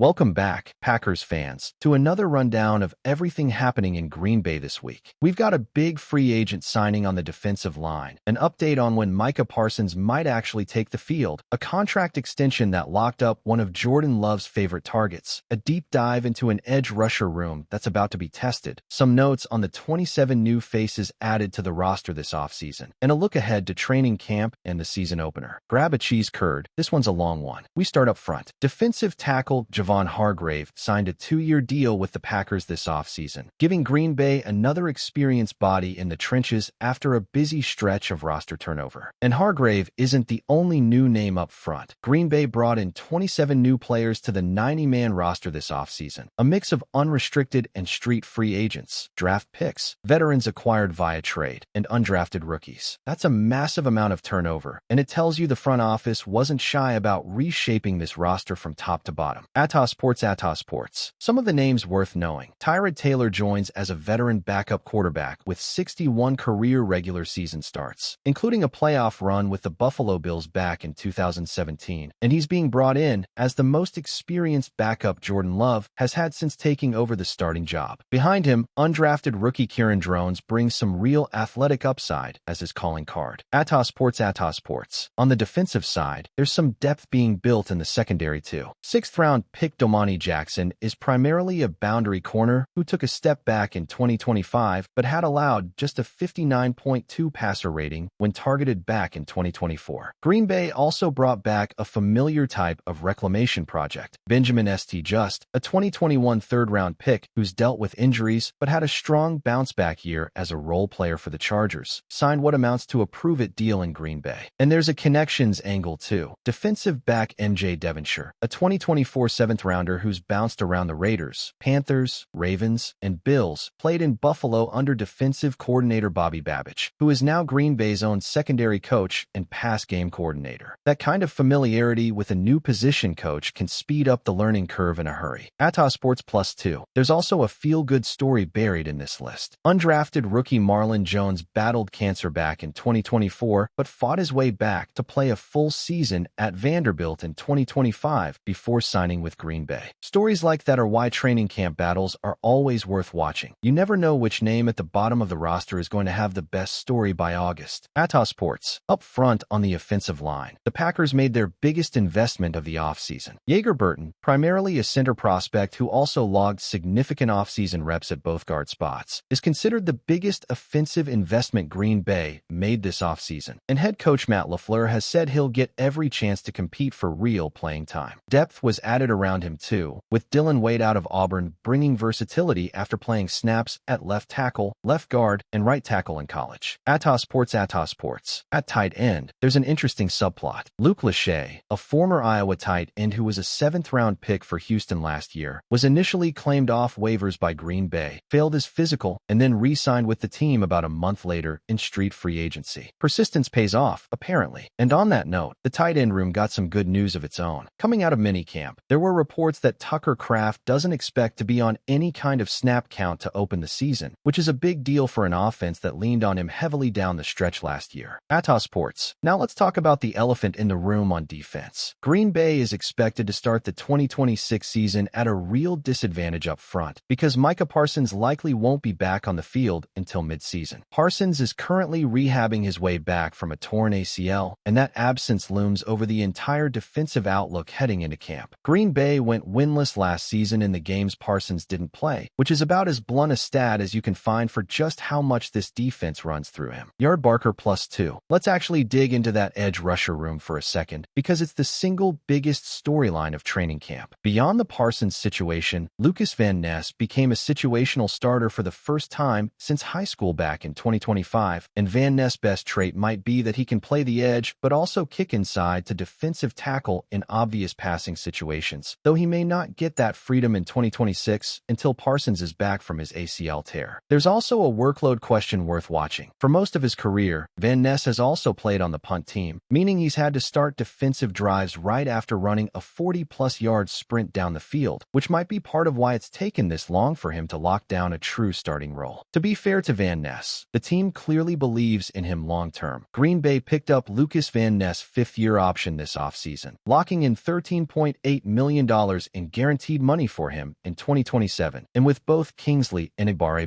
Welcome back, Packers fans, to another rundown of everything happening in Green Bay this week. We've got a big free agent signing on the defensive line, an update on when Micah Parsons might actually take the field, a contract extension that locked up one of Jordan Love's favorite targets, a deep dive into an edge rusher room that's about to be tested, some notes on the 27 new faces added to the roster this offseason, and a look ahead to training camp and the season opener. Grab a cheese curd, this one's a long one. We start up front. Defensive tackle Javon Hargrave signed a 2-year deal with the Packers this offseason, giving Green Bay another experienced body in the trenches after a busy stretch of roster turnover. And Hargrave isn't the only new name up front. Green Bay brought in 27 new players to the 90-man roster this offseason, a mix of unrestricted and street free agents, draft picks, veterans acquired via trade, and undrafted rookies. That's a massive amount of turnover, and it tells you the front office wasn't shy about reshaping this roster from top to bottom. Atos Sports. Some of the names worth knowing. Tyrod Taylor joins as a veteran backup quarterback with 61 career regular season starts, including a playoff run with the Buffalo Bills back in 2017, and he's being brought in as the most experienced backup Jordan Love has had since taking over the starting job. Behind him, undrafted rookie Kieran Drones brings some real athletic upside as his calling card. Atos Sports. On the defensive side, there's some depth being built in the secondary too. 6th-round pick Domani Jackson is primarily a boundary corner who took a step back in 2025 but had allowed just a 59.2 passer rating when targeted back in 2024. Green Bay also brought back a familiar type of reclamation project, Benjamin St. Just, a 2021 third-round pick who's dealt with injuries but had a strong bounce-back year as a role player for the Chargers, signed what amounts to a prove-it deal in Green Bay. And there's a connections angle too. Defensive back MJ Devonshire, a 2024 7th-rounder who's bounced around the Raiders, Panthers, Ravens, and Bills, played in Buffalo under defensive coordinator Bobby Babich, who is now Green Bay's own secondary coach and pass game coordinator. That kind of familiarity with a new position coach can speed up the learning curve in a hurry. Atos Sports Plus 2. There's also a feel-good story buried in this list. Undrafted rookie Marlon Jones battled cancer back in 2024, but fought his way back to play a full season at Vanderbilt in 2025 before signing with Green Bay. Stories like that are why training camp battles are always worth watching. You never know which name at the bottom of the roster is going to have the best story by August. Atos Sports. Up front on the offensive line, the Packers made their biggest investment of the offseason. Yeager Burton, primarily a center prospect who also logged significant offseason reps at both guard spots, is considered the biggest offensive investment Green Bay made this offseason. And head coach Matt LaFleur has said he'll get every chance to compete for real playing time. Depth was added around him too, with Dylan Wade out of Auburn bringing versatility after playing snaps at left tackle, left guard, and right tackle in college. Atos Sports. At tight end, there's an interesting subplot. Luke Lachey, a former Iowa tight end who was a 7th-round pick for Houston last year, was initially claimed off waivers by Green Bay, failed his physical, and then re-signed with the team about a month later in street free agency. Persistence pays off, apparently. And on that note, the tight end room got some good news of its own. Coming out of minicamp, there were reports that Tucker Kraft doesn't expect to be on any kind of snap count to open the season, which is a big deal for an offense that leaned on him heavily down the stretch last year. Atos Sports. Now let's talk about the elephant in the room on defense. Green Bay is expected to start the 2026 season at a real disadvantage up front because Micah Parsons likely won't be back on the field until midseason. Parsons is currently rehabbing his way back from a torn ACL, and that absence looms over the entire defensive outlook heading into camp. Green Bay went winless last season in the games Parsons didn't play, which is about as blunt a stat as you can find for just how much this defense runs through him. Yard Barker plus 2. Let's actually dig into that edge rusher room for a second, because it's the single biggest storyline of training camp. Beyond the Parsons situation, Lucas Van Ness became a situational starter for the first time since high school back in 2025, and Van Ness' best trait might be that he can play the edge but also kick inside to defensive tackle in obvious passing situations, though he may not get that freedom in 2026 until Parsons is back from his ACL tear. There's also a workload question worth watching. For most of his career, Van Ness has also played on the punt team, meaning he's had to start defensive drives right after running a 40-plus yard sprint down the field, which might be part of why it's taken this long for him to lock down a true starting role. To be fair to Van Ness, the team clearly believes in him long-term. Green Bay picked up Lucas Van Ness' 5th-year option this offseason, locking in $13.8 million in guaranteed money for him in 2027, and with both Kingsley and Ibarra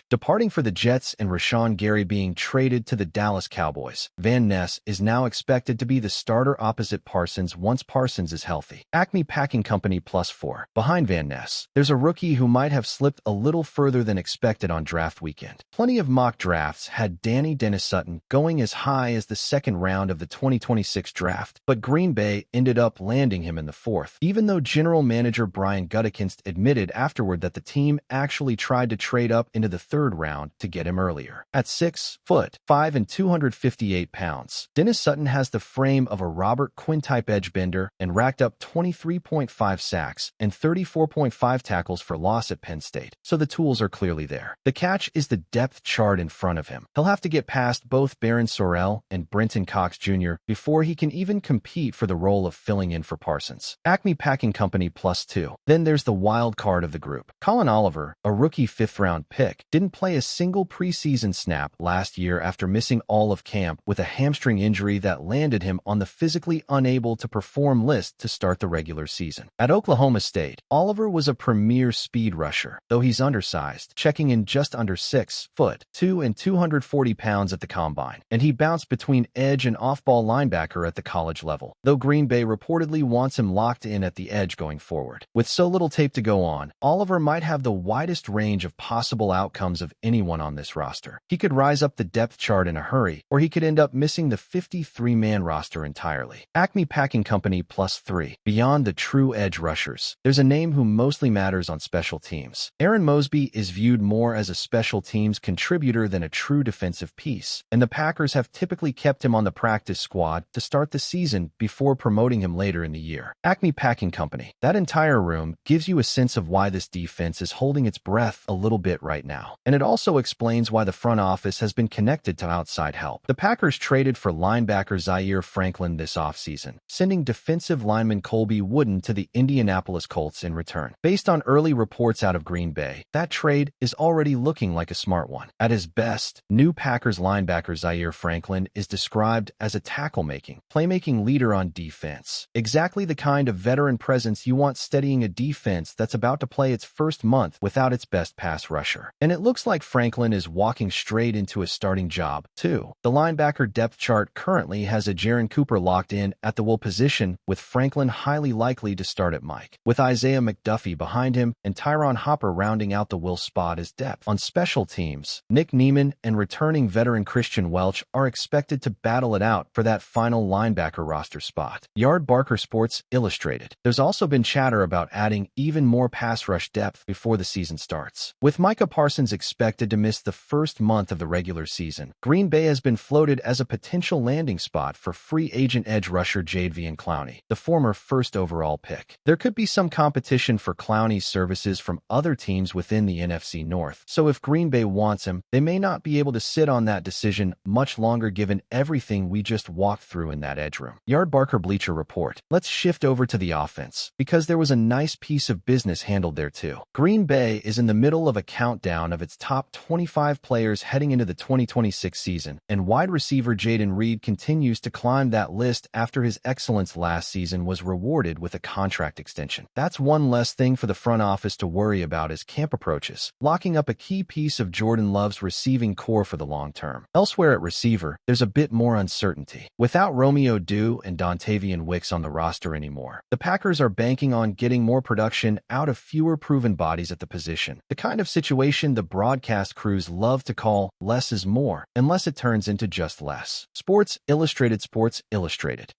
departing for the Jets and Rashawn Gary being traded to the Dallas Cowboys, Van Ness is now expected to be the starter opposite Parsons once Parsons is healthy. Acme Packing Company +4. Behind Van Ness, there's a rookie who might have slipped a little further than expected on draft weekend. Plenty of mock drafts had Danny Dennis Sutton going as high as the second round of the 2026 draft, but Green Bay ended up landing him in the fourth, even though general manager Brian Gutekunst admitted afterward that the team actually tried to trade up into the third round to get him earlier. At 6'5" and 258 pounds, Dennis Sutton has the frame of a Robert Quinn-type edge bender and racked up 23.5 sacks and 34.5 tackles for loss at Penn State, so the tools are clearly there. The catch is the depth chart in front of him. He'll have to get past both Barryn Sorrell and Brenton Cox Jr. before he can even compete for the role of filling in for Parsons. Acme Packing Company +2. Then there's the wild card of the group. Colin Oliver, a rookie fifth-round pick, didn't play a single preseason snap last year after missing all of camp with a hamstring injury that landed him on the physically unable to perform list to start the regular season. At Oklahoma State, Oliver was a premier speed rusher, though he's undersized, checking in just under 6'2" and 240 pounds at the combine, and he bounced between edge and off-ball linebacker at the college level, though Green Bay reportedly wants him locked in at the edge going forward. With so little tape to go on, Oliver might have the widest range of possible outcomes of anyone on this roster. He could rise up the depth chart in a hurry, or he could end up missing the 53-man roster entirely. Acme Packing Company +3. Beyond the true edge rushers, there's a name who mostly matters on special teams. Aaron Mosby is viewed more as a special teams contributor than a true defensive piece, and the Packers have typically kept him on the practice squad to start the season before promoting him later in the year. Acme Packing Company. That entire room gives you a sense of why this defense is holding its breath a little bit right now, and it also explains why the front office has been connected to outside help. The Packers traded for linebacker Zaire Franklin this offseason, sending defensive lineman Colby Wooden to the Indianapolis Colts in return. Based on early reports out of Green Bay, that trade is already looking like a smart one. At his best, new Packers linebacker Zaire Franklin is described as a tackle-making, playmaking leader on defense. Exactly the kind of veteran presence you want steadying a defense that's about to play its first month without its best pass rusher. And it looks like Franklin is walking straight into a starting job, too. The linebacker depth chart currently has a Jaron Cooper locked in at the will position, with Franklin highly likely to start at Mike, with Isaiah McDuffie behind him and Tyron Hopper rounding out the will spot as depth. On special teams, Nick Neiman and returning veteran Christian Welch are expected to battle it out for that final linebacker roster spot. Yard Barker Sports Illustrated. There's also been chatter about adding even more pass rush depth before the season starts. With Micah Parsons expected to miss the first month of the regular season, Green Bay has been floated as a potential landing spot for free agent edge rusher Jadeveon Clowney, the former first overall pick. There could be some competition for Clowney's services from other teams within the NFC North, so if Green Bay wants him, they may not be able to sit on that decision much longer given everything we just walked through in that edge room. Yard Barker Bleacher Report. Let's shift over to the offense, because there was a nice piece of business handled there too. Green Bay is in the middle of a countdown of its top 25 players heading into the 2026 season, and wide receiver Jaden Reed continues to climb that list after his excellence last season was rewarded with a contract extension. That's one less thing for the front office to worry about as camp approaches, locking up a key piece of Jordan Love's receiving core for the long term. Elsewhere at receiver, there's a bit more uncertainty. Without Romeo Dew and Dontavian Wicks on the roster anymore, the Packers are banking on getting more production out of fewer proven bodies at the position, the kind of situation the broadcast crews love to call less is more, unless it turns into just less. Sports Illustrated.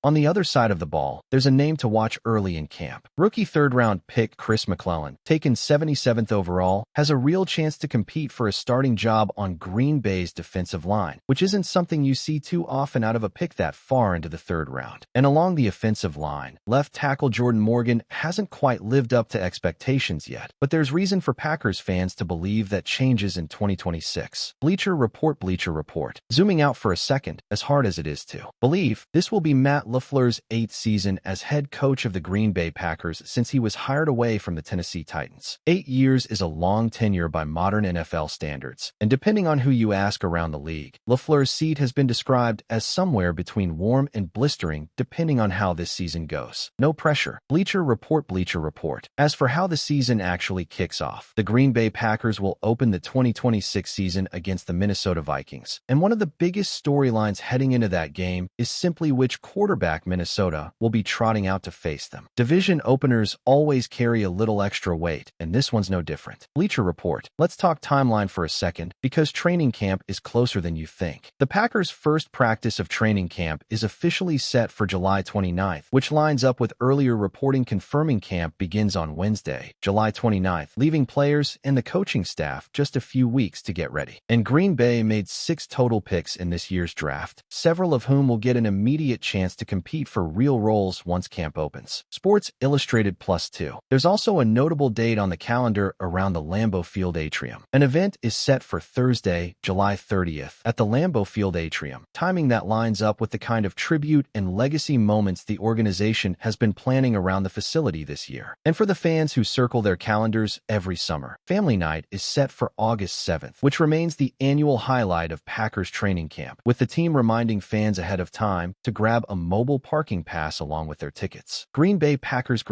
On the other side of the ball, there's a name to watch early in camp. Rookie third-round pick Chris McClellan, taken 77th overall, has a real chance to compete for a starting job on Green Bay's defensive line, which isn't something you see too often out of a pick that far into the third round. And along the offensive line, left tackle Jordan Morgan hasn't quite lived up to expectations yet, but there's reason for Packers fans to believe that changes in 2026. Bleacher Report. Zooming out for a second, as hard as it is to believe, this will be Matt LaFleur's 8th season as head coach of the Green Bay Packers since he was hired away from the Tennessee Titans. 8 years is a long tenure by modern NFL standards, and depending on who you ask around the league, LaFleur's seat has been described as somewhere between warm and blistering depending on how this season goes. No pressure. Bleacher Report. As for how the season actually kicks off, the Green Bay Packers will open the 2026 season against the Minnesota Vikings. And one of the biggest storylines heading into that game is simply which quarterback Minnesota will be trotting out to face them. Division openers always carry a little extra weight, and this one's no different. Bleacher Report. Let's talk timeline for a second, because training camp is closer than you think. The Packers' first practice of training camp is officially set for July 29th, which lines up with earlier reporting confirming camp begins on Wednesday, July 29th, leaving players and the coaching staff just a few weeks to get ready. And Green Bay made 6 total picks in this year's draft, several of whom will get an immediate chance to compete for real roles once camp opens. Sports Illustrated +2. There's also a notable date on the calendar around the Lambeau Field atrium. An event is set for Thursday, July 30th, at the Lambeau Field atrium, timing that lines up with the kind of tribute and legacy moments the organization has been planning around the facility this year. And for the fans who circle their calendars every summer, Family Night is set for August 7th, which remains the annual highlight of Packers training camp, with the team reminding fans ahead of time to grab a mobile parking pass along with their tickets. Green Bay Packers.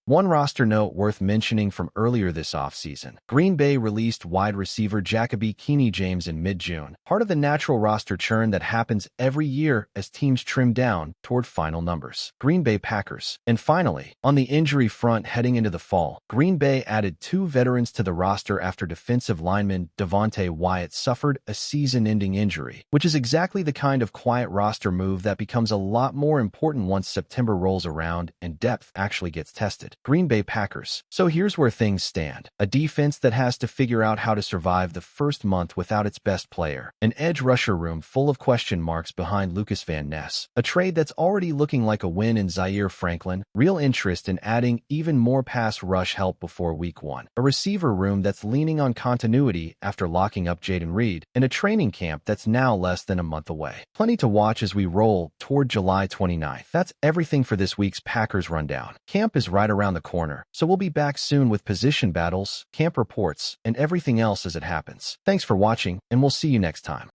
One roster note worth mentioning from earlier this offseason. Green Bay released wide receiver Jakob James in mid-June, part of the natural roster churn that happens every year as teams trim down toward final numbers. Green Bay Packers. And finally, on the injury front heading into the fall, Green Bay added 2 veterans to the roster after defensive lineman Devontae Wyatt suffered a season-ending injury, which is exactly the kind of quiet roster move that becomes a lot more important once September rolls around and depth actually gets tested. Green Bay Packers. So here's where things stand. A defense that has to figure out how to survive the first month without its best player. An edge rusher room full of question marks behind Lucas Van Ness. A trade that's already looking like a win in Zaire Franklin. Real interest in adding even more pass rush help before week 1. A receiver room that's leaning on continuity after locking up Jaden Reed. And a training camp that's now less than a month away. Plenty to watch as we roll toward July 29th. That's everything for this week's Packers Rundown. Camp is right around the corner, so we'll be back soon with position battles, camp reports, and everything else as it happens. Thanks for watching, and we'll see you next time.